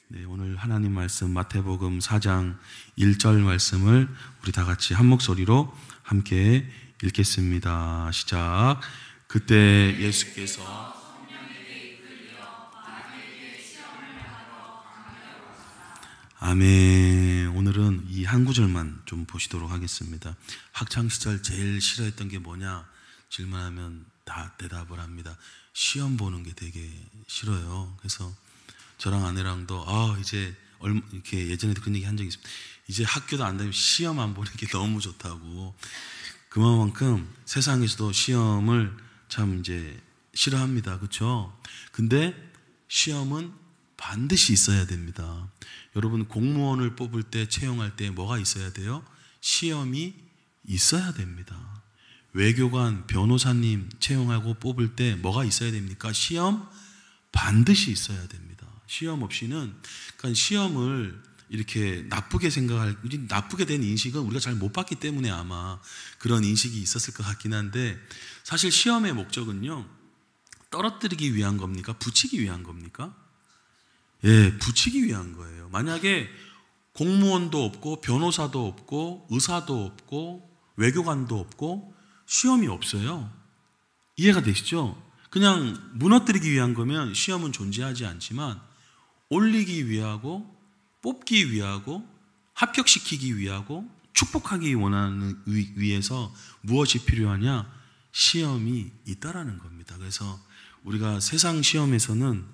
네, 오늘 하나님 말씀 마태복음 4장 1절 말씀을 우리 다 같이 한 목소리로 함께 읽겠습니다. 시작. 그때 예수께서 아멘. 오늘은 이 한 구절만 좀 보시도록 하겠습니다. 학창시절 제일 싫어했던 게 뭐냐 질문하면 다 대답을 합니다. 시험 보는 게 되게 싫어요. 그래서 저랑 아내랑도 이제 이렇게 예전에도 그런 얘기 한 적이 있습니다. 이제 학교도 안 다니면 시험 안 보는 게 너무 좋다고. 그만큼 세상에서도 시험을 참 이제 싫어합니다. 그렇죠? 근데 시험은 반드시 있어야 됩니다. 여러분 공무원을 뽑을 때 채용할 때 뭐가 있어야 돼요? 시험이 있어야 됩니다. 외교관, 변호사님 채용하고 뽑을 때 뭐가 있어야 됩니까? 시험 반드시 있어야 됩니다. 시험 없이는, 그러니까 시험을 이렇게 나쁘게 나쁘게 된 인식은 우리가 잘 못 봤기 때문에 아마 그런 인식이 있었을 것 같긴 한데, 사실 시험의 목적은요, 떨어뜨리기 위한 겁니까? 붙이기 위한 겁니까? 예, 붙이기 위한 거예요. 만약에 공무원도 없고 변호사도 없고 의사도 없고 외교관도 없고 시험이 없어요. 이해가 되시죠? 그냥 무너뜨리기 위한 거면 시험은 존재하지 않지만, 올리기 위하고 뽑기 위하고 합격시키기 위하고 축복하기 원하는 위해서 무엇이 필요하냐? 시험이 있다라는 겁니다. 그래서 우리가 세상 시험에서는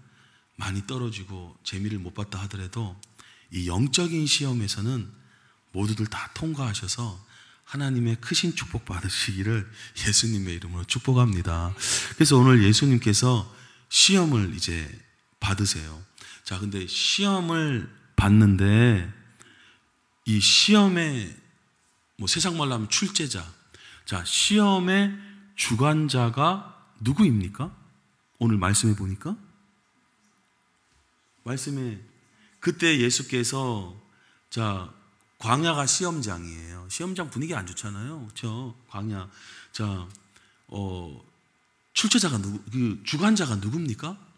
많이 떨어지고 재미를 못 봤다 하더라도 이 영적인 시험에서는 모두들 다 통과하셔서 하나님의 크신 축복 받으시기를 예수님의 이름으로 축복합니다. 그래서 오늘 예수님께서 시험을 이제 받으세요. 자, 근데 시험을 받는데 이 시험의 세상 말로 하면 출제자, 자, 시험의 주관자가 누구입니까? 오늘 말씀해 보니까 말씀에 그때 예수께서, 자, 광야가 시험장이에요. 시험장 분위기 안 좋잖아요. 그렇죠? 광야. 자, 출제자가 주관자가 누굽니까?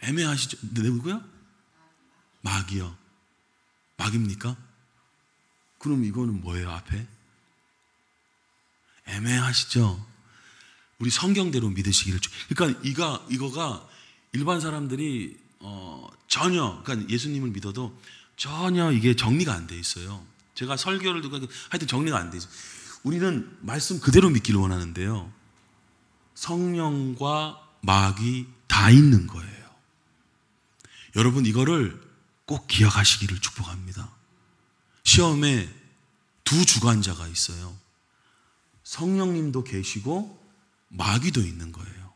애매하시죠? 누구요? 마귀요. 마귀입니까? 그럼 이거는 뭐예요, 앞에? 애매하시죠? 우리 성경대로 믿으시기를. 그러니까 이거가 일반 사람들이 전혀, 그러니까 예수님을 믿어도 전혀 이게 정리가 안 돼 있어요. 제가 설교를 듣고 하여튼 정리가 안 돼 있어요. 우리는 말씀 그대로 믿기를 원하는데요, 성령과 마귀 다 있는 거예요. 여러분 이거를 꼭 기억하시기를 축복합니다. 시험에 두 주관자가 있어요. 성령님도 계시고 마귀도 있는 거예요.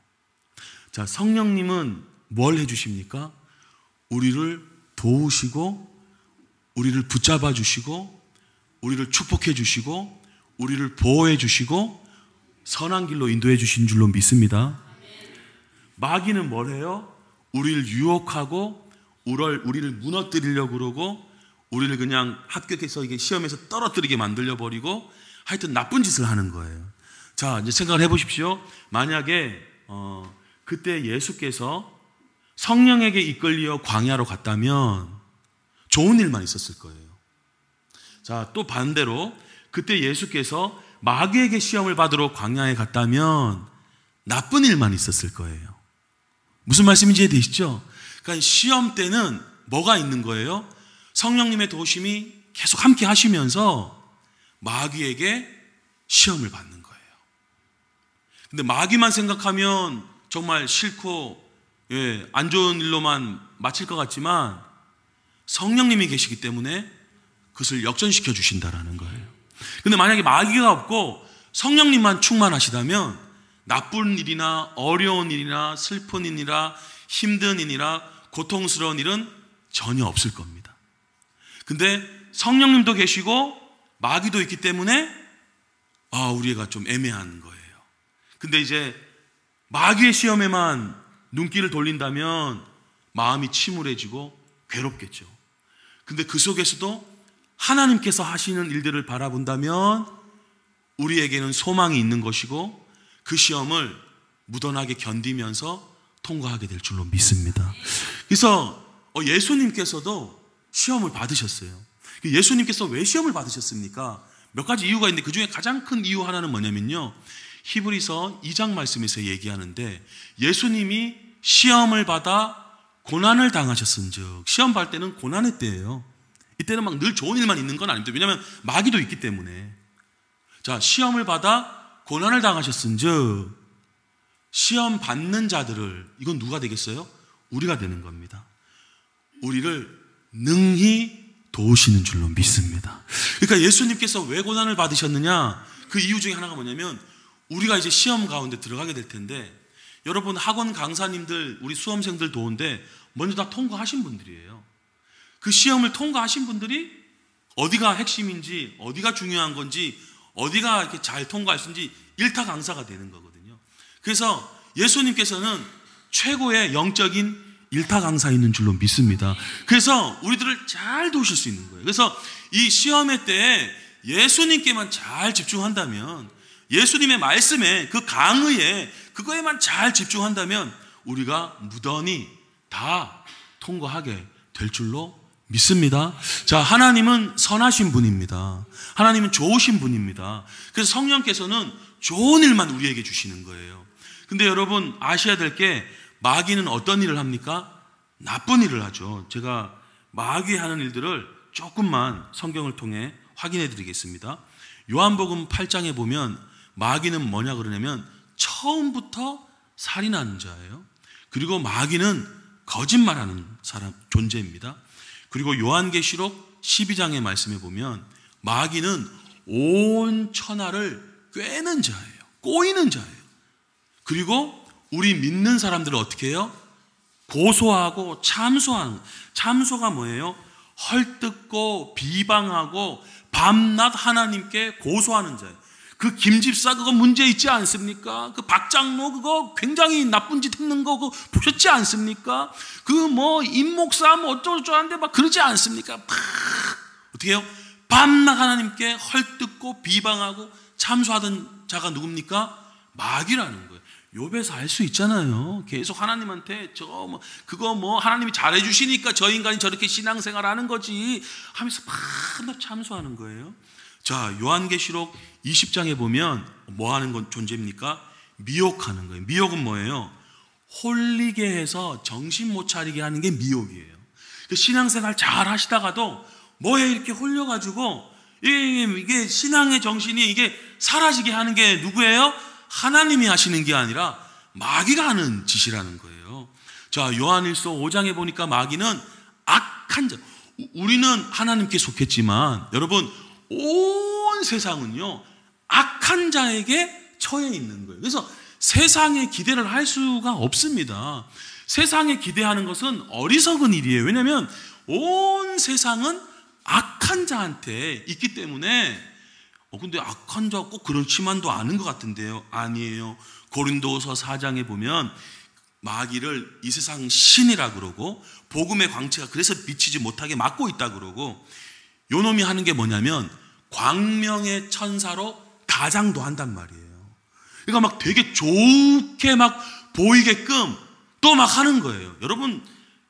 자, 성령님은 뭘 해주십니까? 우리를 도우시고 우리를 붙잡아 주시고 우리를 축복해 주시고 우리를 보호해 주시고 선한 길로 인도해 주신 줄로 믿습니다. 마귀는 뭘 해요? 우리를 유혹하고 우리를 무너뜨리려고 그러고 우리를 그냥 합격해서 이게 시험에서 떨어뜨리게 만들려 버리고 하여튼 나쁜 짓을 하는 거예요. 자, 이제 생각을 해보십시오. 만약에 그때 예수께서 성령에게 이끌려 광야로 갔다면 좋은 일만 있었을 거예요. 자, 또 반대로 그때 예수께서 마귀에게 시험을 받으러 광야에 갔다면 나쁜 일만 있었을 거예요. 무슨 말씀인지 이해되시죠? 그러니까 시험 때는 뭐가 있는 거예요? 성령님의 도우심이 계속 함께 하시면서 마귀에게 시험을 받는 거예요. 근데 마귀만 생각하면 정말 싫고 안 좋은 일로만 마칠 것 같지만 성령님이 계시기 때문에 그것을 역전시켜 주신다라는 거예요. 근데 만약에 마귀가 없고 성령님만 충만하시다면 나쁜 일이나 어려운 일이나 슬픈 일이나 힘든 일이나 고통스러운 일은 전혀 없을 겁니다. 근데 성령님도 계시고 마귀도 있기 때문에 우리가 좀 애매한 거예요. 근데 이제 마귀의 시험에만 눈길을 돌린다면 마음이 침울해지고 괴롭겠죠. 근데 그 속에서도 하나님께서 하시는 일들을 바라본다면 우리에게는 소망이 있는 것이고 그 시험을 무던하게 견디면서 통과하게 될 줄로 믿습니다. 그래서 예수님께서도 시험을 받으셨어요. 예수님께서 왜 시험을 받으셨습니까? 몇 가지 이유가 있는데 그 중에 가장 큰 이유 하나는 뭐냐면요, 히브리서 2장 말씀에서 얘기하는데 예수님이 시험을 받아 고난을 당하셨은즉, 시험 받을 때는 고난의 때예요. 이때는 막 늘 좋은 일만 있는 건 아닙니다. 왜냐하면 마귀도 있기 때문에. 자, 시험을 받아 고난을 당하셨은즉 시험 받는 자들을, 이건 누가 되겠어요? 우리가 되는 겁니다. 우리를 능히 도우시는 줄로 믿습니다. 그러니까 예수님께서 왜 고난을 받으셨느냐, 그 이유 중에 하나가 뭐냐면 우리가 이제 시험 가운데 들어가게 될 텐데, 여러분 학원 강사님들, 우리 수험생들 도운데 먼저 다 통과하신 분들이에요. 그 시험을 통과하신 분들이 어디가 핵심인지, 어디가 중요한 건지, 어디가 이렇게 잘 통과할 수 있는지 일타 강사가 되는 거거든요. 그래서 예수님께서는 최고의 영적인 일타 강사 있는 줄로 믿습니다. 그래서 우리들을 잘 도우실 수 있는 거예요. 그래서 이 시험의 때에 예수님께만 잘 집중한다면, 예수님의 말씀에, 그 강의에, 그거에만 잘 집중한다면 우리가 무던히 다 통과하게 될 줄로 믿습니다. 자, 하나님은 선하신 분입니다. 하나님은 좋으신 분입니다. 그래서 성령께서는 좋은 일만 우리에게 주시는 거예요. 근데 여러분 아셔야 될 게, 마귀는 어떤 일을 합니까? 나쁜 일을 하죠. 제가 마귀 하는 일들을 조금만 성경을 통해 확인해 드리겠습니다. 요한복음 8장에 보면 마귀는 뭐냐 그러냐면 처음부터 살인하는 자예요. 그리고 마귀는 거짓말하는 사람, 존재입니다. 그리고 요한계시록 12장의 말씀에 보면 마귀는 온 천하를 꿰는 자예요. 꼬이는 자예요. 그리고 우리 믿는 사람들을 어떻게 해요? 고소하고 참소하는. 참소가 뭐예요? 헐뜯고 비방하고 밤낮 하나님께 고소하는 자예요. 그 김집사 그거 문제 있지 않습니까? 그 박장로 그거 굉장히 나쁜 짓 했는 거 그거 보셨지 않습니까? 그 뭐 임목사 뭐 어쩌고저쩌고 막 그러지 않습니까? 어떻게 해요? 밤낮 하나님께 헐뜯고 비방하고 참소하던 자가 누굽니까? 마귀라는 거예요. 욥에서 알 수 있잖아요. 계속 하나님한테 그거 하나님이 잘해 주시니까 저 인간이 저렇게 신앙생활 하는 거지 하면서 밤낮 참소하는 거예요. 자, 요한계시록 20장에 보면 뭐 하는 건 존재입니까? 미혹하는 거예요. 미혹은 뭐예요? 홀리게 해서 정신 못 차리게 하는 게 미혹이에요. 신앙생활 잘 하시다가도 뭐에 이렇게 홀려가지고 이게 신앙의 정신이 이게 사라지게 하는 게 누구예요? 하나님이 하시는 게 아니라 마귀가 하는 짓이라는 거예요. 자, 요한일서 5장에 보니까 마귀는 악한 자. 우리는 하나님께 속했지만 여러분 온 세상은요 악한 자에게 처해 있는 거예요. 그래서 세상에 기대를 할 수가 없습니다. 세상에 기대하는 것은 어리석은 일이에요. 왜냐하면 온 세상은 악한 자한테 있기 때문에. 근데 악한 자 꼭 그렇지만도 않은 것 같은데요. 아니에요. 고린도서 4장에 보면 마귀를 이 세상 신이라 그러고 복음의 광채가 그래서 비치지 못하게 막고 있다 그러고, 요놈이 하는 게 뭐냐면 광명의 천사로 가장도 한단 말이에요. 그러니까 막 되게 좋게 막 보이게끔 또 막 하는 거예요. 여러분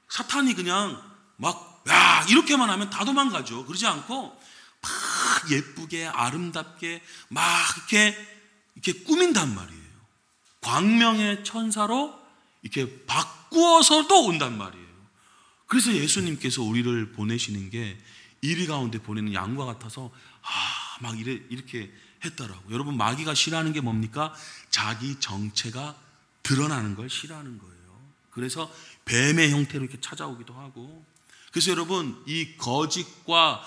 사탄이 그냥 막 이렇게만 하면 다 도망가죠. 그러지 않고 막 예쁘게 아름답게 막 이렇게 꾸민단 말이에요. 광명의 천사로 이렇게 바꾸어서도 온단 말이에요. 그래서 예수님께서 우리를 보내시는 게 이리 가운데 보내는 양과 같아서 막 이렇게 했더라고요. 여러분 마귀가 싫어하는 게 뭡니까? 자기 정체가 드러나는 걸 싫어하는 거예요. 그래서 뱀의 형태로 이렇게 찾아오기도 하고. 그래서 여러분 이 거짓과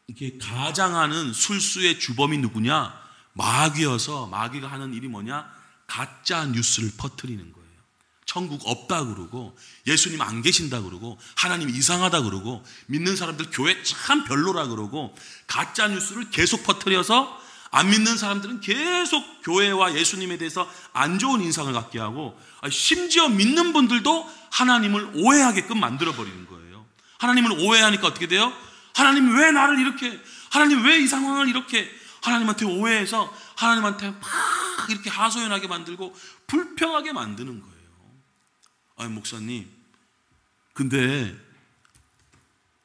이렇게 가장하는 술수의 주범이 누구냐? 마귀여서 마귀가 하는 일이 뭐냐? 가짜 뉴스를 퍼뜨리는 거예요. 천국 없다 그러고 예수님 안 계신다 그러고 하나님 이상하다 그러고 믿는 사람들 교회 참 별로라 그러고 가짜 뉴스를 계속 퍼뜨려서 안 믿는 사람들은 계속 교회와 예수님에 대해서 안 좋은 인상을 갖게 하고, 심지어 믿는 분들도 하나님을 오해하게끔 만들어버리는 거예요. 하나님을 오해하니까 어떻게 돼요? 하나님 왜 나를 이렇게, 하나님 왜 이 상황을 이렇게, 하나님한테 오해해서 하나님한테 막 이렇게 하소연하게 만들고 불평하게 만드는 거예요. 목사님, 근데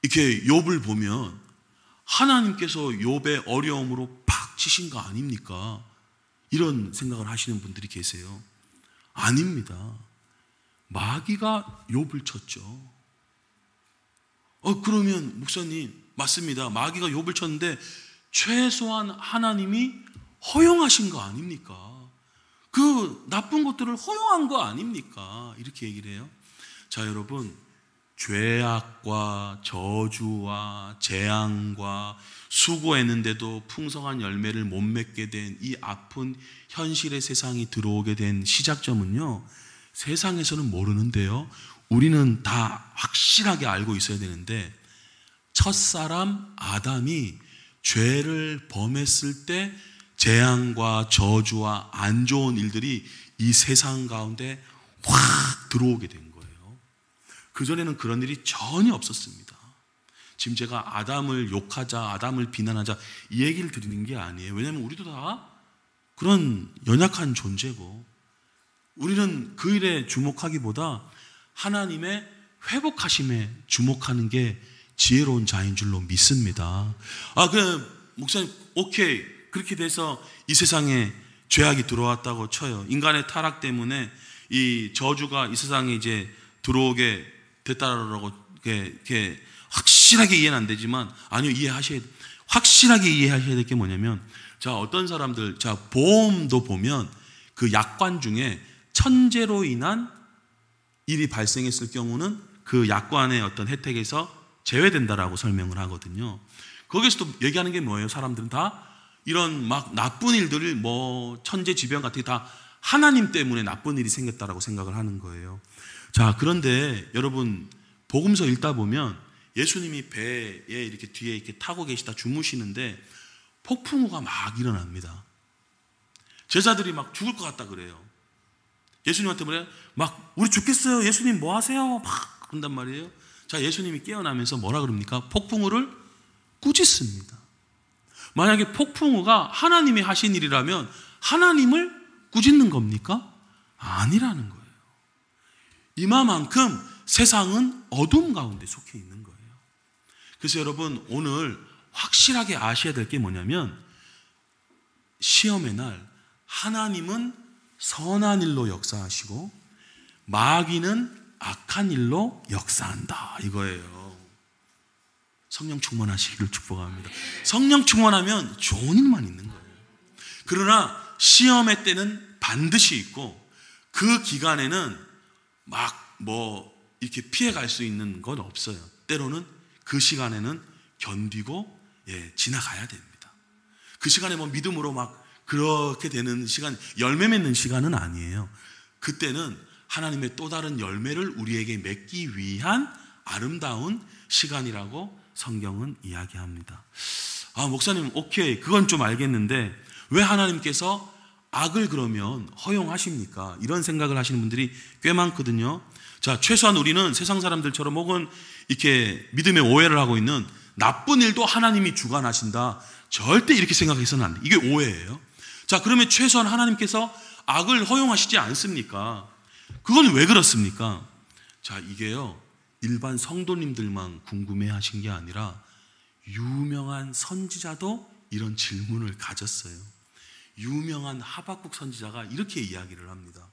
이렇게 욥을 보면 하나님께서 욥의 어려움으로 팍 치신 거 아닙니까? 이런 생각을 하시는 분들이 계세요. 아닙니다. 마귀가 욥을 쳤죠. 그러면 목사님, 맞습니다. 마귀가 욥을 쳤는데 최소한 하나님이 허용하신 거 아닙니까? 그 나쁜 것들을 허용한 거 아닙니까? 이렇게 얘기를 해요. 자, 여러분, 죄악과 저주와 재앙과 수고했는데도 풍성한 열매를 못 맺게 된 이 아픈 현실의 세상이 들어오게 된 시작점은요, 세상에서는 모르는데요, 우리는 다 확실하게 알고 있어야 되는데, 첫사람 아담이 죄를 범했을 때 재앙과 저주와 안 좋은 일들이 이 세상 가운데 확 들어오게 된 거예요. 그전에는 그런 일이 전혀 없었습니다. 지금 제가 아담을 욕하자, 아담을 비난하자 이 얘기를 드리는 게 아니에요. 왜냐하면 우리도 다 그런 연약한 존재고, 우리는 그 일에 주목하기보다 하나님의 회복하심에 주목하는 게 지혜로운 자인 줄로 믿습니다. 목사님, 오케이, 그렇게 돼서 이 세상에 죄악이 들어왔다고 쳐요. 인간의 타락 때문에 이 저주가 이 세상에 이제 들어오게 됐다라고 이렇게 확실하게 이해는 안 되지만, 아니요, 확실하게 이해하셔야 될 게 뭐냐면, 자, 어떤 사람들, 자, 보험도 보면 그 약관 중에 천재로 인한 일이 발생했을 경우는 그 약관의 어떤 혜택에서 제외된다라고 설명을 하거든요. 거기서도 얘기하는 게 뭐예요? 사람들은 다 이런 막 나쁜 일들을 천재지변 같은 게 다 하나님 때문에 나쁜 일이 생겼다라고 생각을 하는 거예요. 자, 그런데 여러분, 복음서 읽다 보면 예수님이 배에 이렇게 뒤에 이렇게 타고 계시다 주무시는데 폭풍우가 막 일어납니다. 제자들이 막 죽을 것 같다 그래요. 예수님한테 막 우리 죽겠어요. 예수님 뭐 하세요? 막 그런단 말이에요. 자, 예수님이 깨어나면서 뭐라 그럽니까? 폭풍우를 꾸짖습니다. 만약에 폭풍우가 하나님이 하신 일이라면 하나님을 꾸짖는 겁니까? 아니라는 거예요. 이마만큼 세상은 어둠 가운데 속해 있는 거예요. 그래서 여러분, 오늘 확실하게 아셔야 될 게 뭐냐면, 시험의 날 하나님은 선한 일로 역사하시고 마귀는 악한 일로 역사한다, 이거예요. 성령 충만하시기를 축복합니다. 성령 충만하면 좋은 일만 있는 거예요. 그러나 시험의 때는 반드시 있고, 그 기간에는 막 이렇게 피해갈 수 있는 건 없어요. 때로는 그 시간에는 견디고 지나가야 됩니다. 그 시간에 믿음으로 막 그렇게 되는 시간, 열매 맺는 시간은 아니에요. 그때는 하나님의 또 다른 열매를 우리에게 맺기 위한 아름다운 시간이라고 성경은 이야기합니다. 목사님, 오케이, 그건 좀 알겠는데 왜 하나님께서 악을 그러면 허용하십니까? 이런 생각을 하시는 분들이 꽤 많거든요. 자, 최소한 우리는 세상 사람들처럼 혹은 이렇게 믿음의 오해를 하고 있는 나쁜 일도 하나님이 주관하신다, 절대 이렇게 생각해서는 안 돼. 이게 오해예요. 자, 그러면 최소한 하나님께서 악을 허용하시지 않습니까? 그건 왜 그렇습니까? 자, 이게요, 일반 성도님들만 궁금해 하신 게 아니라 유명한 선지자도 이런 질문을 가졌어요. 유명한 하박국 선지자가 이렇게 이야기를 합니다.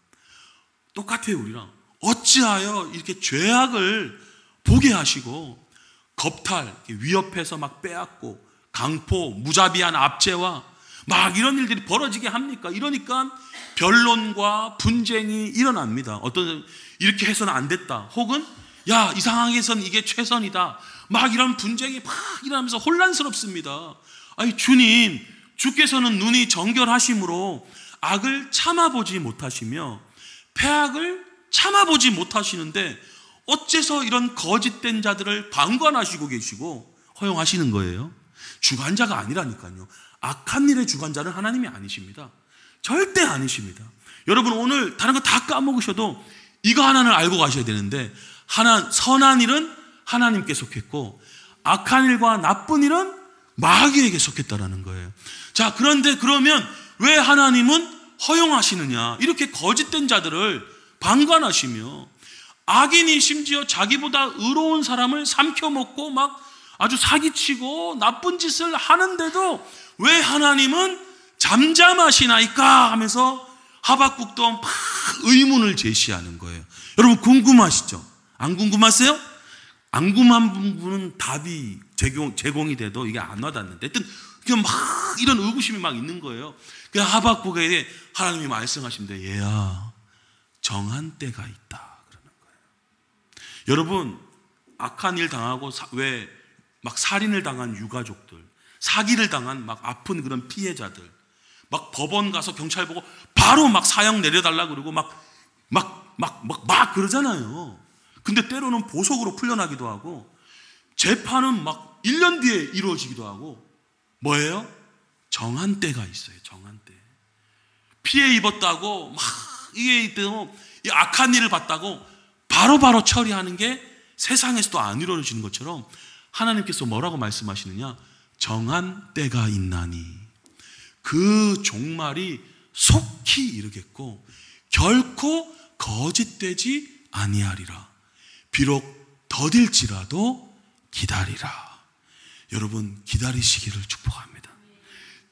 똑같아요, 우리랑. 어찌하여 이렇게 죄악을 보게 하시고 겁탈, 위협해서 막 빼앗고 강포, 무자비한 압제와 막 이런 일들이 벌어지게 합니까? 이러니까 변론과 분쟁이 일어납니다. 어떤 이렇게 해서는 안 됐다, 혹은 야, 이 상황에선 이게 최선이다, 막 이런 분쟁이 막 일어나면서 혼란스럽습니다. 아니, 주께서는 눈이 정결하심으로 악을 참아보지 못하시며 폐악을 참아보지 못하시는데 어째서 이런 거짓된 자들을 방관하시고 계시고 허용하시는 거예요? 주관자가 아니라니까요. 악한 일의 주관자는 하나님이 아니십니다. 절대 아니십니다. 여러분, 오늘 다른 거 다 까먹으셔도 이거 하나는 알고 가셔야 되는데, 선한 일은 하나님께 속했고 악한 일과 나쁜 일은 마귀에게 속했다라는 거예요. 자, 그런데 그러면 왜 하나님은 허용하시느냐? 이렇게 거짓된 자들을 방관하시며 악인이 심지어 자기보다 의로운 사람을 삼켜먹고 막 아주 사기치고 나쁜 짓을 하는데도 왜 하나님은 잠잠하시나이까 하면서 하박국도 막 의문을 제시하는 거예요. 여러분 궁금하시죠? 안 궁금하세요? 안 궁금한 분은 답이 제공이 돼도 이게 안 와닿는데 하여튼 그냥 막 이런 의구심이 막 있는 거예요. 그 하박국에 하나님이 말씀하십니다. 얘야, 정한 때가 있다 그러는 거예요. 여러분 악한 일 당하고 왜 막 살인을 당한 유가족들, 사기를 당한 막 아픈 그런 피해자들, 막 법원 가서 경찰 보고 바로 막 사형 내려달라 그러고 막 그러잖아요. 근데 때로는 보석으로 풀려나기도 하고 재판은 막 1년 뒤에 이루어지기도 하고 뭐예요? 정한 때가 있어요. 정한 때. 피해 입었다고 막 이게 악한 일을 봤다고 바로바로 처리하는 게 세상에서도 안 이루어지는 것처럼 하나님께서 뭐라고 말씀하시느냐? 정한 때가 있나니 그 종말이 속히 이르겠고 결코 거짓되지 아니하리라. 비록 더딜지라도 기다리라. 여러분 기다리시기를 축복합니다.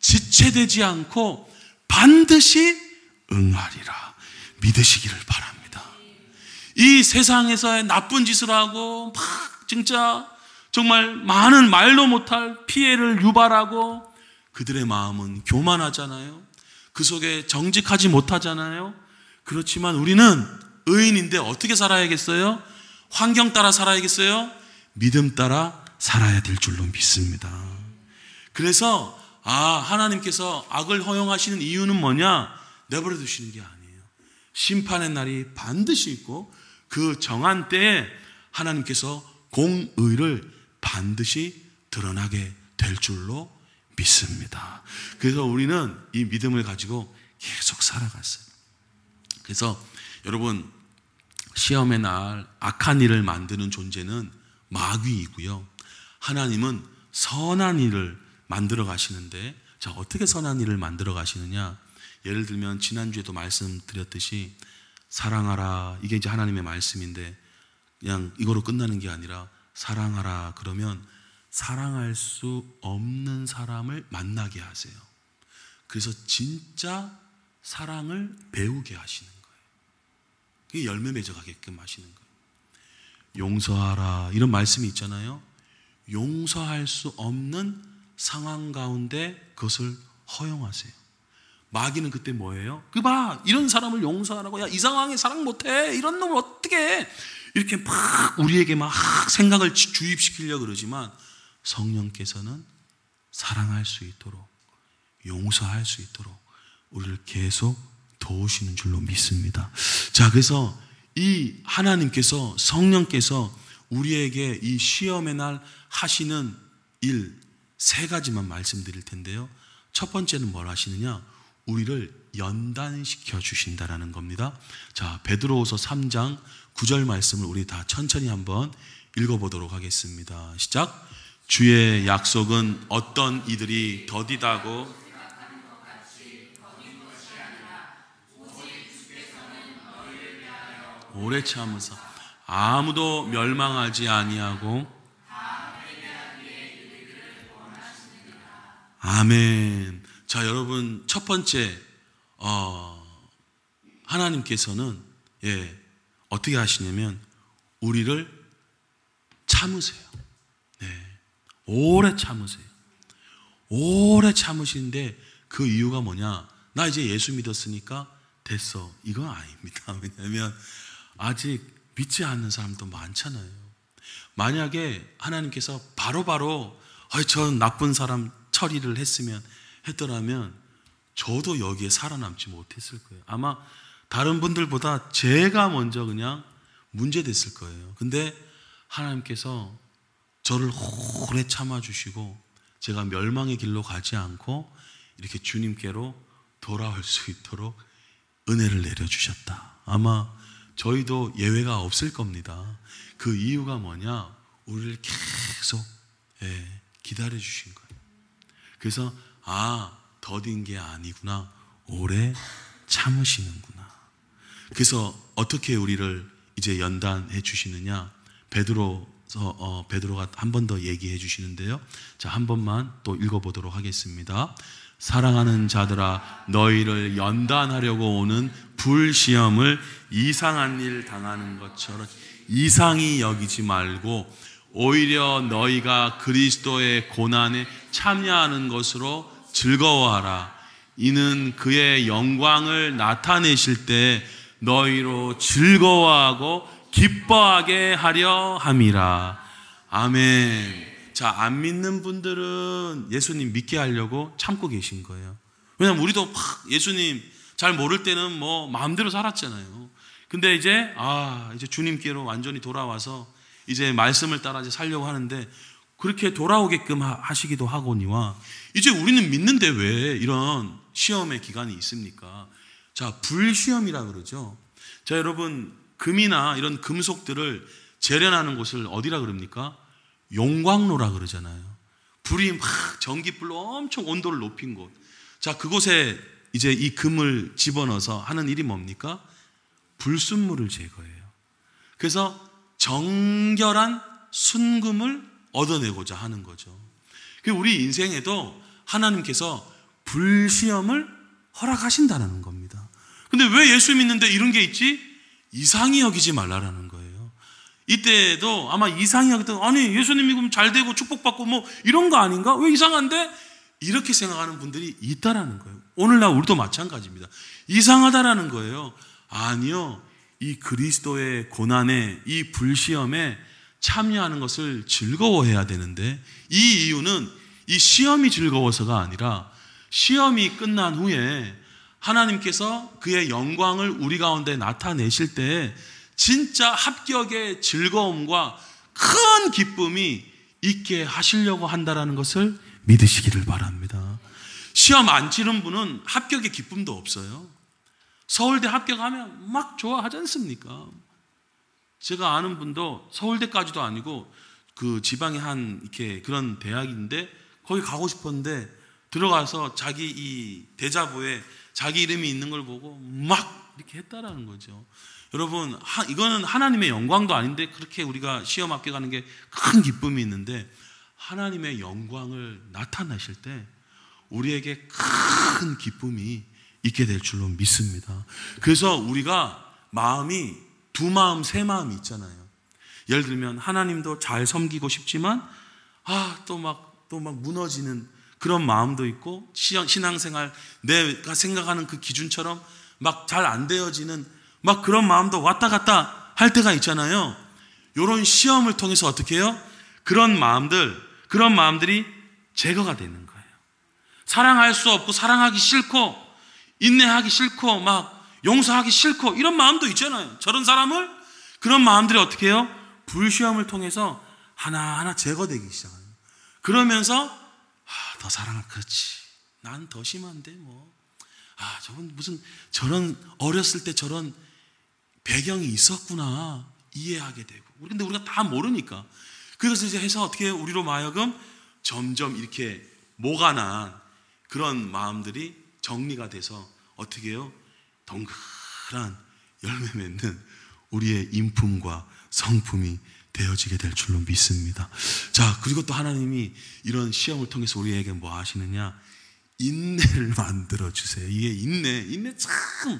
지체되지 않고 반드시 응하리라. 믿으시기를 바랍니다. 이 세상에서의 나쁜 짓을 하고 막 진짜 정말 많은 말도 못할 피해를 유발하고 그들의 마음은 교만하잖아요. 그 속에 정직하지 못하잖아요. 그렇지만 우리는 의인인데 어떻게 살아야겠어요? 환경 따라 살아야겠어요? 믿음 따라 살아야 될 줄로 믿습니다. 그래서 하나님께서 악을 허용하시는 이유는 뭐냐? 내버려 두시는 게 아니에요. 심판의 날이 반드시 있고 그 정한 때에 하나님께서 공의를 반드시 드러나게 될 줄로 믿습니다. 그래서 우리는 이 믿음을 가지고 계속 살아갔어요. 그래서 여러분 시험의 날 악한 일을 만드는 존재는 마귀이고요. 하나님은 선한 일을 만들어 가시는데 자 어떻게 선한 일을 만들어 가시느냐? 예를 들면 지난주에도 말씀드렸듯이 사랑하라 이게 이제 하나님의 말씀인데 그냥 이거로 끝나는 게 아니라 사랑하라 그러면 사랑할 수 없는 사람을 만나게 하세요. 그래서 진짜 사랑을 배우게 하시는 거예요. 그게 열매 맺어가게끔 하시는 거예요. 용서하라 이런 말씀이 있잖아요. 용서할 수 없는 상황 가운데 그것을 허용하세요. 마귀는 그때 뭐예요? 봐 이런 사람을 용서하라고. 야 이 상황에 사랑 못해 이런 놈을 어떻게 해? 이렇게 막 우리에게 막 생각을 주입시키려고 그러지만 성령께서는 사랑할 수 있도록 용서할 수 있도록 우리를 계속 도우시는 줄로 믿습니다. 자 그래서 이 하나님께서 성령께서 우리에게 이 시험의 날 하시는 일 3가지만 말씀드릴 텐데요. 첫 번째는 뭘 하시느냐? 우리를 연단시켜 주신다라는 겁니다. 자 베드로후서 3장 9절 말씀을 우리 다 천천히 한번 읽어보도록 하겠습니다. 시작. 주의 약속은 어떤 이들이 더디다고 오래 참으사 아무도 멸망하지 아니하고 아멘. 자 여러분 첫 번째 하나님께서는 어떻게 하시냐면 우리를 참으세요. 오래 참으세요. 오래 참으시는데 그 이유가 뭐냐? 나 이제 예수 믿었으니까 됐어. 이건 아닙니다. 왜냐하면 아직 믿지 않는 사람도 많잖아요. 만약에 하나님께서 바로바로 저 나쁜 사람 처리를 했더라면 저도 여기에 살아남지 못했을 거예요. 아마 다른 분들보다 제가 먼저 그냥 문제됐을 거예요. 근데 하나님께서 저를 오래 참아주시고 제가 멸망의 길로 가지 않고 이렇게 주님께로 돌아올 수 있도록 은혜를 내려주셨다. 아마 저희도 예외가 없을 겁니다. 그 이유가 뭐냐? 우리를 계속 기다려주신 거예요. 그래서 더딘 게 아니구나. 오래 참으시는구나. 그래서 어떻게 우리를 이제 연단해 주시느냐? 베드로가 한 번 더 얘기해 주시는데요. 자, 한 번만 또 읽어보도록 하겠습니다. 사랑하는 자들아, 너희를 연단하려고 오는 불시험을 이상한 일 당하는 것처럼 이상히 여기지 말고 오히려 너희가 그리스도의 고난에 참여하는 것으로 즐거워하라. 이는 그의 영광을 나타내실 때 너희로 즐거워하고 기뻐하게 하려 함이라. 아멘. 자, 안 믿는 분들은 예수님 믿게 하려고 참고 계신 거예요. 왜냐면 우리도 막 예수님 잘 모를 때는 뭐 마음대로 살았잖아요. 근데 이제 주님께로 완전히 돌아와서 이제 말씀을 따라 이제 살려고 하는데 그렇게 돌아오게끔 하시기도 하거니와 이제 우리는 믿는데 왜 이런 시험의 기간이 있습니까? 자, 불시험이라 그러죠. 자, 여러분, 금이나 이런 금속들을 재련하는 곳을 어디라 그럽니까? 용광로라 그러잖아요. 불이 막 전기불로 엄청 온도를 높인 곳. 자, 그곳에 이제 이 금을 집어넣어서 하는 일이 뭡니까? 불순물을 제거해요. 그래서 정결한 순금을 얻어내고자 하는 거죠. 우리 인생에도 하나님께서 불시험을 허락하신다는 겁니다. 근데 왜 예수 믿는데 이런 게 있지? 이상히 여기지 말라라는 거예요. 이때도 아마 이상히 여기도 아니 예수님 믿으면 잘 되고 축복받고 뭐 이런 거 아닌가? 왜 이상한데? 이렇게 생각하는 분들이 있다라는 거예요. 오늘날 우리도 마찬가지입니다. 이상하다라는 거예요. 아니요. 이 그리스도의 고난에 이 불시험에 참여하는 것을 즐거워해야 되는데 이 이유는 이 시험이 즐거워서가 아니라 시험이 끝난 후에 하나님께서 그의 영광을 우리 가운데 나타내실 때 진짜 합격의 즐거움과 큰 기쁨이 있게 하시려고 한다는 것을 믿으시기를 바랍니다. 시험 안 치른 분은 합격의 기쁨도 없어요. 서울대 합격하면 막 좋아하지 않습니까? 제가 아는 분도 서울대까지도 아니고 그 지방의 한 이렇게 그런 대학인데 거기 가고 싶었는데 들어가서 자기 이 대자보에 자기 이름이 있는 걸 보고 막 이렇게 했다라는 거죠. 여러분, 이거는 하나님의 영광도 아닌데 그렇게 우리가 시험 합격하는 게 큰 기쁨이 있는데 하나님의 영광을 나타나실 때 우리에게 큰 기쁨이 있게 될 줄로 믿습니다. 그래서 우리가 마음이 두 마음, 세 마음이 있잖아요. 예를 들면 하나님도 잘 섬기고 싶지만 또 막 무너지는 그런 마음도 있고 신앙생활 내가 생각하는 그 기준처럼 막 잘 안 되어지는 막 그런 마음도 왔다 갔다 할 때가 있잖아요. 이런 시험을 통해서 어떻게 해요? 그런 마음들이 제거가 되는 거예요. 사랑할 수 없고 사랑하기 싫고 인내하기 싫고 막 용서하기 싫고 이런 마음도 있잖아요. 저런 사람을 그런 마음들이 어떻게 해요? 불시험을 통해서 하나하나 제거되기 시작해요. 그러면서 더 그렇지. 난 더 심한데 뭐. 저건 무슨 저런 어렸을 때 저런 배경이 있었구나 이해하게 되고. 근데 우리가 다 모르니까. 그래서 이제 해서 어떻게 해요? 우리로 하여금 점점 이렇게 모가 난 그런 마음들이 정리가 돼서 어떻게 해요? 동그란 열매 맺는 우리의 인품과 성품이 되어지게 될 줄로 믿습니다. 자, 그리고 또 하나님이 이런 시험을 통해서 우리에게 뭐 하시느냐? 인내를 만들어 주세요. 이게 인내 참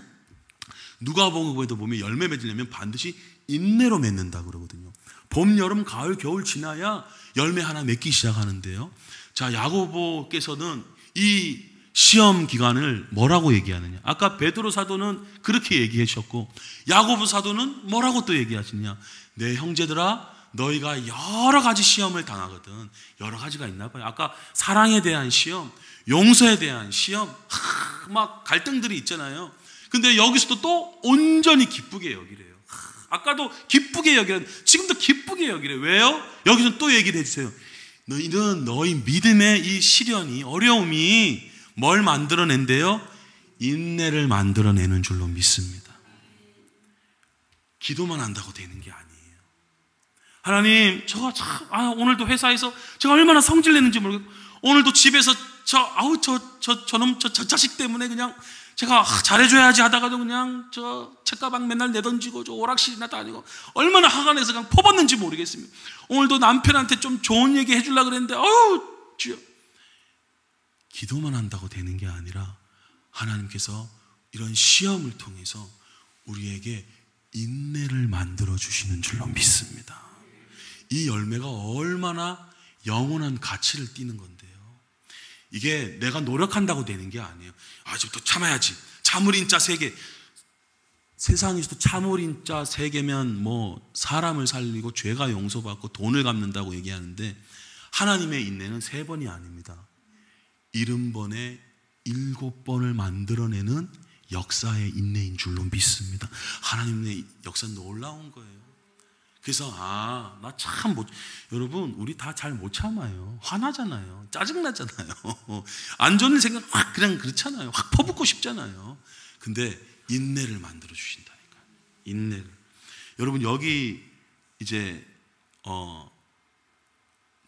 누가복음에도 보면 열매 맺으려면 반드시 인내로 맺는다 그러거든요. 봄, 여름, 가을, 겨울 지나야 열매 하나 맺기 시작하는데요. 자, 야고보께서는 이 시험 기간을 뭐라고 얘기하느냐? 아까 베드로 사도는 그렇게 얘기하셨고 야고보 사도는 뭐라고 또 얘기하시냐? 내 형제들아, 너희가 여러 가지 시험을 당하거든. 여러 가지가 있나 봐요. 아까 사랑에 대한 시험, 용서에 대한 시험, 막 갈등들이 있잖아요. 근데 여기서도 또 온전히 기쁘게 여기래요. 아까도 기쁘게 여기래. 지금도 기쁘게 여기래. 왜요? 여기서 또 얘기를 해주세요. 너희는 너희 믿음의 이 시련이, 어려움이 뭘 만들어낸대요? 인내를 만들어내는 줄로 믿습니다. 기도만 한다고 되는 게 아니에요. 하나님, 오늘도 회사에서 제가 얼마나 성질 냈는지 모르겠고, 오늘도 집에서 저놈 저 자식 때문에 그냥 제가 잘해줘야지 하다가도 그냥 저 책가방 맨날 내던지고 저 오락실이나 다니고 얼마나 화가 내서 그냥 퍼붓는지 모르겠습니다. 오늘도 남편한테 좀 좋은 얘기 해주려고 그랬는데 주여, 기도만 한다고 되는 게 아니라 하나님께서 이런 시험을 통해서 우리에게 인내를 만들어 주시는 줄로 믿습니다. 이 열매가 얼마나 영원한 가치를 띠는 건데요. 이게 내가 노력한다고 되는 게 아니에요. 아직부터 참아야지. 참을인자 3개. 세상에서도 참을인자 3개면 뭐 사람을 살리고 죄가 용서받고 돈을 갚는다고 얘기하는데 하나님의 인내는 3번이 아닙니다. 70번에 7번을 만들어내는 역사의 인내인 줄로 믿습니다. 하나님의 역사는 놀라운 거예요. 그래서 나 참 여러분 우리 다 잘 못 참아요. 화나잖아요. 짜증나잖아요. 안 좋은 생각 확 그냥 그렇잖아요. 확 퍼붓고 싶잖아요. 근데 인내를 만들어 주신다니까요. 인내를. 여러분 여기 이제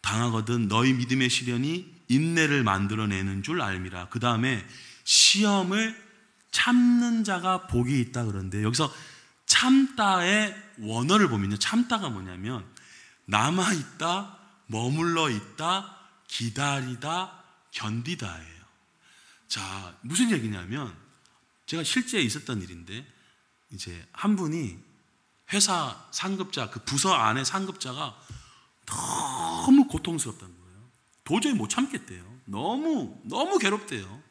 당하거든 너희 믿음의 시련이 인내를 만들어내는 줄 알미라. 그 다음에 시험을 참는 자가 복이 있다 그러는데 여기서 참다의 원어를 보면요, 참다가 뭐냐면 남아있다, 머물러 있다, 기다리다, 견디다예요. 자, 무슨 얘기냐면 제가 실제 있었던 일인데 이제 한 분이 회사 상급자, 그 부서 안에 상급자가 너무 고통스럽다는 거예요. 도저히 못 참겠대요. 너무 괴롭대요.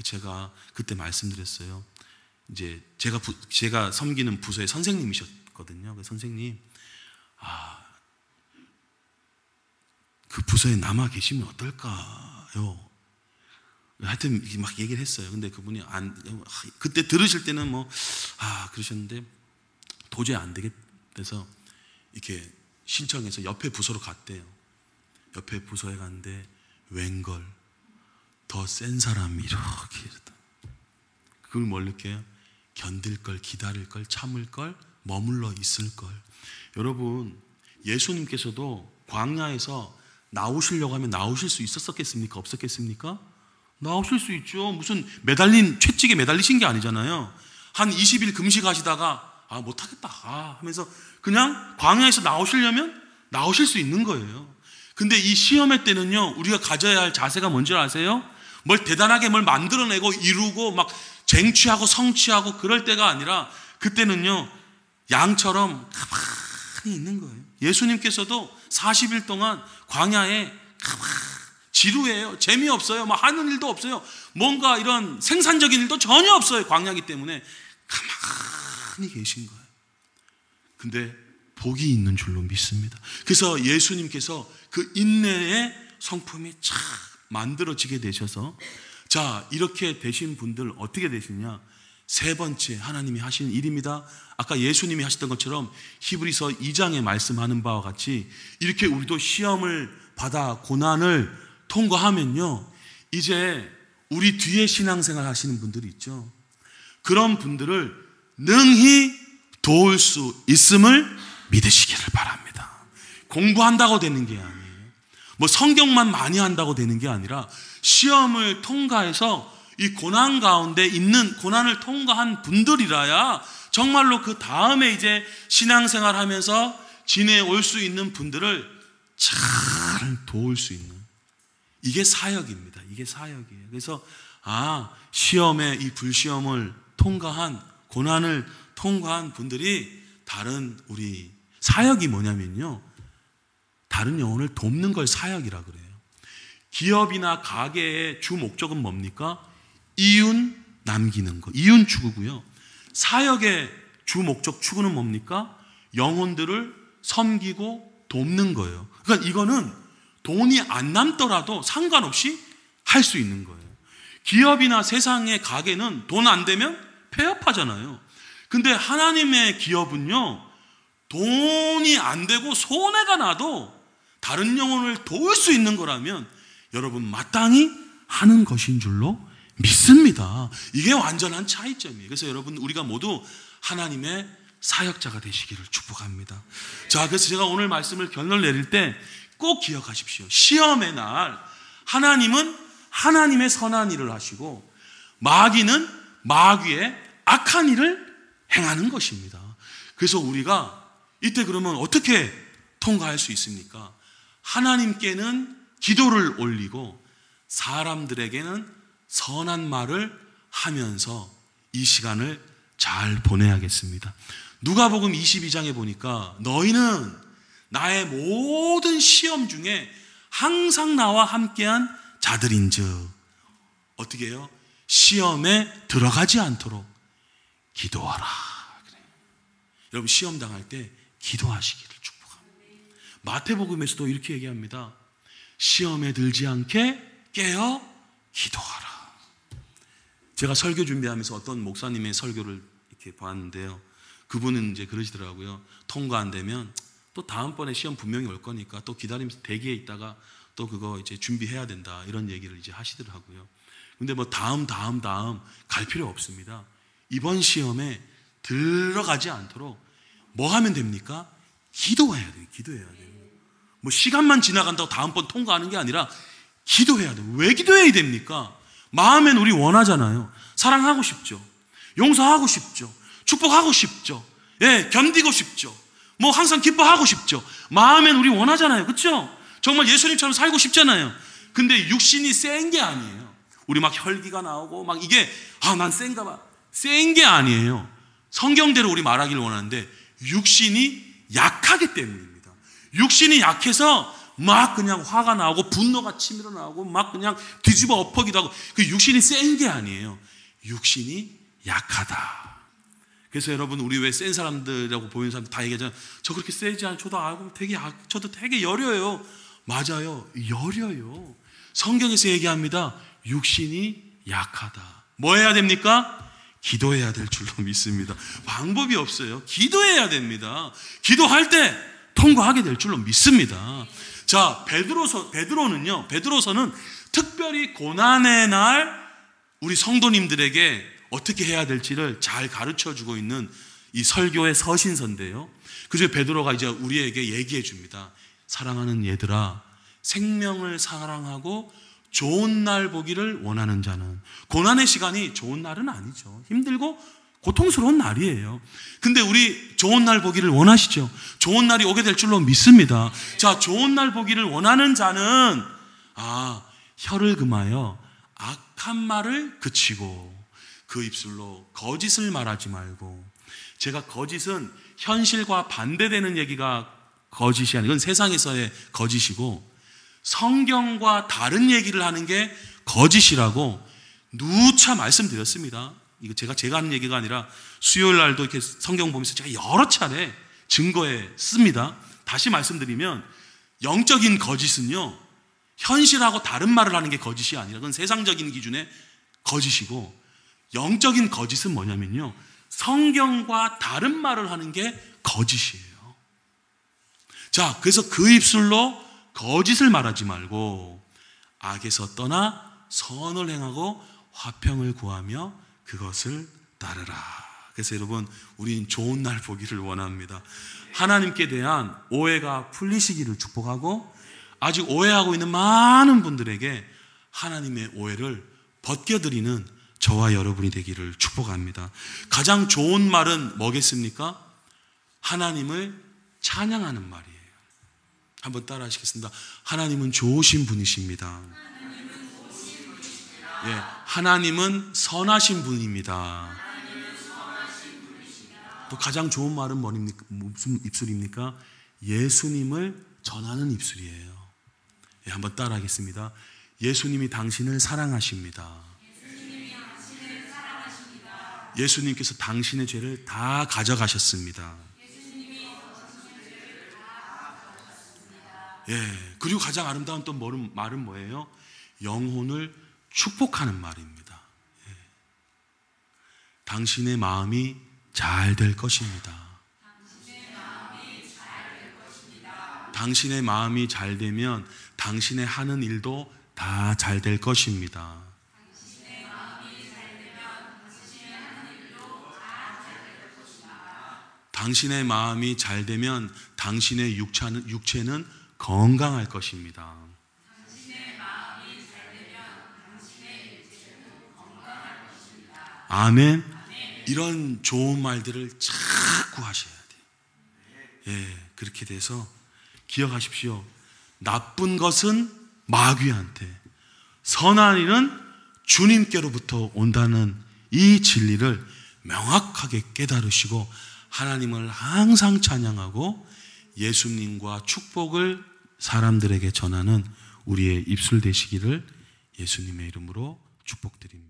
제가 그때 말씀드렸어요. 이제 제가 섬기는 부서의 선생님이셨거든요. 그 선생님, 그 부서에 남아 계시면 어떨까요? 하여튼 막 얘기를 했어요. 근데 그분이 그때 들으실 때는 그러셨는데 도저히 안 되겠대서 이렇게 신청해서 옆에 부서로 갔대요. 옆에 부서에 갔는데 웬걸 더 센 사람이 이렇게 그걸 뭘 느껴요? 견딜 걸, 기다릴 걸, 참을 걸, 머물러 있을 걸. 여러분 예수님께서도 광야에서 나오시려고 하면 나오실 수 있었겠습니까? 없었겠습니까? 나오실 수 있죠. 무슨 채찍에 매달리신 게 아니잖아요. 한 20일 금식하시다가 못하겠다 하면서 그냥 광야에서 나오시려면 나오실 수 있는 거예요. 근데 이 시험의 때는요, 우리가 가져야 할 자세가 뭔지 아세요? 뭘 대단하게 뭘 만들어내고 이루고 막 쟁취하고 성취하고 그럴 때가 아니라 그때는요, 양처럼 가만히 있는 거예요. 예수님께서도 40일 동안 광야에 가만히 지루해요. 재미없어요. 하는 일도 없어요. 뭔가 이런 생산적인 일도 전혀 없어요. 광야이기 때문에 가만히 계신 거예요. 근데 복이 있는 줄로 믿습니다. 그래서 예수님께서 그 인내의 성품이 참 만들어지게 되셔서 자, 이렇게 되신 분들 어떻게 되시냐? 3번째 하나님이 하시는 일입니다. 아까 예수님이 하셨던 것처럼 히브리서 2장에 말씀하는 바와 같이 이렇게 우리도 시험을 받아 고난을 통과하면요, 이제 우리 뒤에 신앙생활 하시는 분들이 있죠. 그런 분들을 능히 도울 수 있음을 믿으시기를 바랍니다. 공부한다고 되는 게 아니에요. 성경만 많이 한다고 되는 게 아니라 시험을 통과해서 이 고난 가운데 있는 고난을 통과한 분들이라야 정말로 그 다음에 이제 신앙생활 하면서 지내올 수 있는 분들을 잘 도울 수 있는, 이게 사역입니다. 이게 사역이에요. 그래서 시험에 이 불시험을 통과한, 고난을 통과한 분들이 다른 우리 사역이 뭐냐면요, 다른 영혼을 돕는 걸 사역이라 그래요. 기업이나 가게의 주 목적은 뭡니까? 이윤 남기는 거, 이윤 추구고요. 사역의 주 목적 추구는 뭡니까? 영혼들을 섬기고 돕는 거예요. 그러니까 이거는 돈이 안 남더라도 상관없이 할 수 있는 거예요. 기업이나 세상의 가게는 돈 안 되면 폐업하잖아요. 근데 하나님의 기업은요, 돈이 안 되고 손해가 나도 다른 영혼을 도울 수 있는 거라면 여러분 마땅히 하는 것인 줄로 믿습니다. 이게 완전한 차이점이에요. 그래서 여러분, 우리가 모두 하나님의 사역자가 되시기를 축복합니다. 자, 그래서 제가 오늘 말씀을 결론 내릴 때 꼭 기억하십시오. 시험의 날 하나님은 하나님의 선한 일을 하시고 마귀는 마귀의 악한 일을 행하는 것입니다. 그래서 우리가 이때 그러면 어떻게 통과할 수 있습니까? 하나님께는 기도를 올리고 사람들에게는 선한 말을 하면서 이 시간을 잘 보내야겠습니다. 누가복음 22장에 보니까 너희는 나의 모든 시험 중에 항상 나와 함께한 자들인즉 어떻게 해요? 시험에 들어가지 않도록 기도하라. 그래요. 여러분 시험 당할 때 기도하시기를 축복합니다. 마태복음에서도 이렇게 얘기합니다. 시험에 들지 않게 깨어 기도하라. 제가 설교 준비하면서 어떤 목사님의 설교를 이렇게 봤는데요. 그분은 이제 그러시더라고요. 통과 안 되면 또 다음번에 시험 분명히 올 거니까 또 기다리면서 대기에 있다가 또 그거 이제 준비해야 된다. 이런 얘기를 이제 하시더라고요. 근데 뭐 다음 갈 필요 없습니다. 이번 시험에 들어가지 않도록 뭐 하면 됩니까? 기도해야 돼요. 기도해야 돼요. 뭐 시간만 지나간다고 다음번 통과하는 게 아니라 기도해야 돼요. 왜 기도해야 됩니까? 마음엔 우리 원하잖아요. 사랑하고 싶죠. 용서하고 싶죠. 축복하고 싶죠. 예, 견디고 싶죠. 뭐 항상 기뻐하고 싶죠. 마음엔 우리 원하잖아요. 그렇죠? 정말 예수님처럼 살고 싶잖아요. 근데 육신이 센 게 아니에요. 우리 막 혈기가 나오고 막 이게 난 센가 봐. 센 게 아니에요. 성경대로 우리 말하기를 원하는데 육신이 약하기 때문입니다. 육신이 약해서 막 그냥 화가 나고 분노가 치밀어 나오고 막 그냥 뒤집어 엎어기도 하고 그 육신이 센 게 아니에요. 육신이 약하다. 그래서 여러분 우리 왜 센 사람들이라고 보이는 사람들 다 얘기하잖아요. 저 그렇게 세지 않아요. 저도 되게 여려요. 맞아요. 여려요. 성경에서 얘기합니다. 육신이 약하다. 뭐 해야 됩니까? 기도해야 될 줄로 믿습니다. 방법이 없어요. 기도해야 됩니다. 기도할 때 통과하게 될 줄로 믿습니다. 자, 베드로서는 특별히 고난의 날 우리 성도님들에게 어떻게 해야 될지를 잘 가르쳐 주고 있는 이 설교의 서신서인데요. 그중에 베드로가 이제 우리에게 얘기해 줍니다. 사랑하는 얘들아, 생명을 사랑하고 좋은 날 보기를 원하는 자는, 고난의 시간이 좋은 날은 아니죠. 힘들고 고통스러운 날이에요. 근데 우리 좋은 날 보기를 원하시죠? 좋은 날이 오게 될 줄로 믿습니다. 자, 좋은 날 보기를 원하는 자는 혀를 금하여 악한 말을 그치고 그 입술로 거짓을 말하지 말고. 제가 거짓은 현실과 반대되는 얘기가 거짓이 아니고, 이건 세상에서의 거짓이고 성경과 다른 얘기를 하는 게 거짓이라고 누차 말씀드렸습니다. 이거 제가 하는 얘기가 아니라 수요일 날도 이렇게 성경 보면서 제가 여러 차례 증거에 씁니다. 다시 말씀드리면 영적인 거짓은요, 현실하고 다른 말을 하는 게 거짓이 아니라 그건 세상적인 기준의 거짓이고, 영적인 거짓은 뭐냐면요, 성경과 다른 말을 하는 게 거짓이에요. 자, 그래서 그 입술로 거짓을 말하지 말고 악에서 떠나 선을 행하고 화평을 구하며 그것을 따르라. 그래서 여러분, 우린 좋은 날 보기를 원합니다. 하나님께 대한 오해가 풀리시기를 축복하고, 아직 오해하고 있는 많은 분들에게 하나님의 오해를 벗겨드리는 저와 여러분이 되기를 축복합니다. 가장 좋은 말은 뭐겠습니까? 하나님을 찬양하는 말이에요. 한번 따라 하시겠습니다. 하나님은 좋으신 분이십니다. 예, 하나님은 선하신 분입니다. 또 가장 좋은 말은 뭐입니까? 무슨 입술입니까? 예수님을 전하는 입술이에요. 예, 한번 따라 하겠습니다. 예수님이 당신을 사랑하십니다. 예수님께서 당신의 죄를 다 가져가셨습니다. 예, 그리고 가장 아름다운 또 말은 뭐예요? 영혼을 축복하는 말입니다. 예. 당신의 마음이 잘 될 것입니다. 당신의 마음이 잘 되면 당신의 하는 일도 다 잘 될 것입니다. 당신의 마음이 잘 되면 당신의 육체는 건강할 것입니다. 아멘. 이런 좋은 말들을 자꾸 하셔야 돼요. 예, 그렇게 돼서 기억하십시오. 나쁜 것은 마귀한테, 선한 일은 주님께로부터 온다는 이 진리를 명확하게 깨달으시고 하나님을 항상 찬양하고 예수님과 축복을 사람들에게 전하는 우리의 입술 되시기를 예수님의 이름으로 축복드립니다.